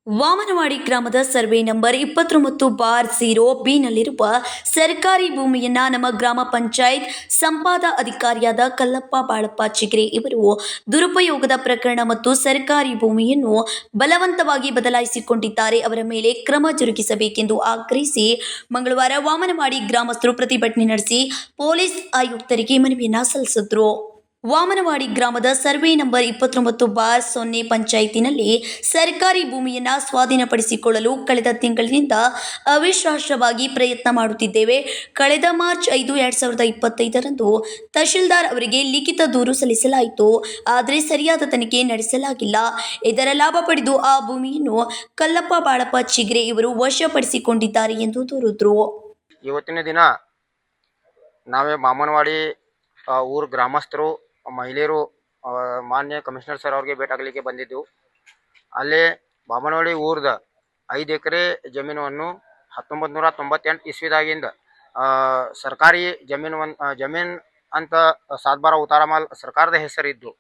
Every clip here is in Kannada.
ವಾಮನವಾಡಿ ಗ್ರಾಮದ ಸರ್ವೆ ನಂಬರ್ 29/0 ಬಿನಲ್ಲಿರುವ ಸರ್ಕಾರಿ ಭೂಮಿಯನ್ನ ನಮ್ಮ ಗ್ರಾಮ ಪಂಚಾಯತ್ ಸಂಪಾದ ಅಧಿಕಾರಿಯಾದ ಕಲ್ಲಪ್ಪ ಬಾಳಪ್ಪ ಚಿಗ್ರೆ ಇವರು ದುರುಪಯೋಗದ ಪ್ರಕರಣ ಮತ್ತು ಸರ್ಕಾರಿ ಭೂಮಿಯನ್ನು ಬಲವಂತವಾಗಿ ಬದಲಾಯಿಸಿಕೊಂಡಿದ್ದಾರೆ. ಅವರ ಮೇಲೆ ಕ್ರಮ ಜರುಗಿಸಬೇಕೆಂದು ಆಗ್ರಹಿಸಿ ಮಂಗಳವಾರ ವಾಮನವಾಡಿ ಗ್ರಾಮಸ್ಥರು ಪ್ರತಿಭಟನೆ ನಡೆಸಿ ಪೊಲೀಸ್ ಆಯುಕ್ತರಿಗೆ ಮನವಿಯನ್ನ ಸಲ್ಲಿಸಿದರು. ವಾಮನವಾಡಿ ಗ್ರಾಮದ ಸರ್ವೆ ನಂಬರ್ 29/0 ಪಂಚಾಯಿತಿನಲ್ಲಿ ಸರ್ಕಾರಿ ಭೂಮಿಯನ್ನು ಸ್ವಾಧೀನಪಡಿಸಿಕೊಳ್ಳಲು ಕಳೆದ ತಿಂಗಳಿನಿಂದ ಅವಿಶ್ವಾಸವಾಗಿ ಪ್ರಯತ್ನ ಮಾಡುತ್ತಿದ್ದೇವೆ. ಕಳೆದ ಮಾರ್ಚ್ 5, 2025ರಂದು ತಹಶೀಲ್ದಾರ್ ಅವರಿಗೆ ಲಿಖಿತ ದೂರು ಸಲ್ಲಿಸಲಾಯಿತು. ಆದರೆ ಸರಿಯಾದ ತನಿಖೆ ನಡೆಸಲಾಗಿಲ್ಲ. ಇದರ ಲಾಭ ಪಡೆದು ಆ ಭೂಮಿಯನ್ನು ಕಲ್ಲಪ್ಪ ಬಾಳಪ್ಪ ಚಿಗ್ರೆ ಇವರು ವಶಪಡಿಸಿಕೊಂಡಿದ್ದಾರೆ ಎಂದು ದೂರಿದರು. ಇವತ್ತಿನ ದಿನ ನಾವೇ ವಾಮನವಾಡಿ ಊರು ಗ್ರಾಮಸ್ಥರು ಮಹಿಳೆಯರು ಮಾನ್ಯ ಕಮಿಷನರ್ ಸರ್ ಅವ್ರಿಗೆ ಭೇಟಾಗಲಿಕ್ಕೆ ಬಂದಿದ್ದು. ಅಲ್ಲೇ ವಾಮನವಾಡಿ ಊರದ 5 ಎಕರೆ ಜಮೀನನ್ನು 1998 ಇಸ್ವಿದಾಗಿಂದ ಸರ್ಕಾರಿ ಜಮೀನು ಅಂತ ಸಾತ್ಬಾರ ಉತಾರಮಾಲ್ ಸರ್ಕಾರದ ಹೆಸರಿದ್ದು,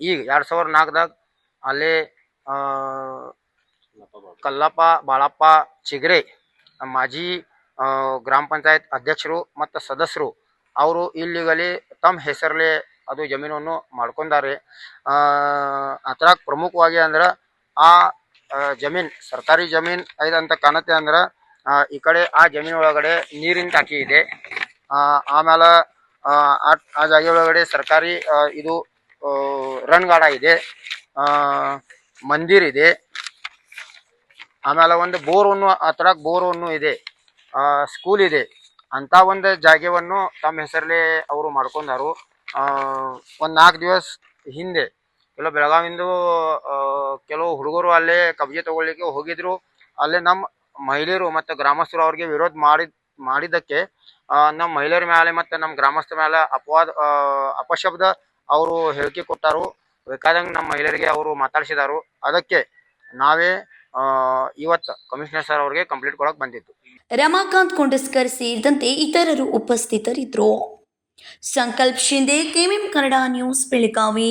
ಈಗ 2004ದಾಗ ಅಲ್ಲೇ ಕಲ್ಲಪ್ಪ ಬಾಳಪ್ಪ ಚಿಗ್ರೆ ಮಾಜಿ ಗ್ರಾಮ ಪಂಚಾಯತ್ ಅಧ್ಯಕ್ಷರು ಮತ್ತು ಸದಸ್ಯರು ಅವರು ಇಲ್ಲಿಗಲಿ ತಮ್ಮ ಹೆಸರಲ್ಲೇ ಅದು ಜಮೀನನ್ನು ಮಾಡ್ಕೊಂಡಾರೆ. ಅದ್ರಾಗ ಪ್ರಮುಖವಾಗಿ ಅಂದ್ರೆ ಆ ಜಮೀನು ಸರ್ಕಾರಿ ಜಮೀನು ಐದು ಅಂತ ಕಾಣುತ್ತೆ. ಅಂದ್ರೆ ಈ ಕಡೆ ಆ ಜಮೀನು ಒಳಗಡೆ ನೀರಿನ ಟಾಕಿ ಇದೆ. ಆಮೇಲೆ ಆ ಜಾಗೆ ಒಳಗಡೆ ಸರ್ಕಾರಿ ಇದು ರಣಗಾಡ ಇದೆ, ಮಂದಿರ್ ಇದೆ, ಆಮೇಲೆ ಒಂದು ಬೋರನ್ನು ಅದ್ರಾಗ ಬೋರನ್ನು ಇದೆ, ಸ್ಕೂಲ್ ಇದೆ. ಅಂಥ ಒಂದು ಜಾಗವನ್ನು ತಮ್ಮ ಹೆಸರಲ್ಲೇ ಅವರು ಮಾಡ್ಕೊಂಡಾರು. ಒಂದು 4 ದಿವಸ ಹಿಂದೆ ಕೆಲವು ಬೆಳಗಾವಿಂದು ಕೆಲವು ಹುಡುಗರು ಅಲ್ಲೇ ಕಬ್ಜೆ ತಗೊಳ್ಳಿಕ್ಕೆ ಹೋಗಿದ್ರು. ಅಲ್ಲೇ ನಮ್ಮ ಮಹಿಳೆಯರು ಮತ್ತು ಗ್ರಾಮಸ್ಥರು ಅವ್ರಿಗೆ ವಿರೋಧ ಮಾಡಿದ್ದಕ್ಕೆ ನಮ್ಮ ಮಹಿಳೆಯರ ಮೇಲೆ ಮತ್ತು ನಮ್ಮ ಗ್ರಾಮಸ್ಥರ ಮೇಲೆ ಅಪಶಬ್ದ ಅವರು ಹೇಳಿಕೆ ಕೊಟ್ಟರು. ಬೇಕಾದಂಗೆ ನಮ್ಮ ಮಹಿಳೆಯರಿಗೆ ಅವರು ಮಾತಾಡಿಸಿದಾರು. ಅದಕ್ಕೆ ನಾವೇ ಇವತ್ತು ಕಮಿಷನರ್ ಸರ್ ಅವ್ರಿಗೆ ಕಂಪ್ಲೇಂಟ್ ಕೊಡಕ್ಕೆ ಬಂದಿದ್ದು. ರಮಾಕಾಂತ್ ಕೊಂಡಸ್ಕರ್ ಸೇರಿದಂತೆ ಇತರರು ಉಪಸ್ಥಿತರಿದ್ದರು. ಸಂಕಲ್ಪ ಶಿಂದೆ, ಕೆಎಂಎಂ ಕನ್ನಡ ನ್ಯೂಸ್, ಬೆಳಗಾವಿ.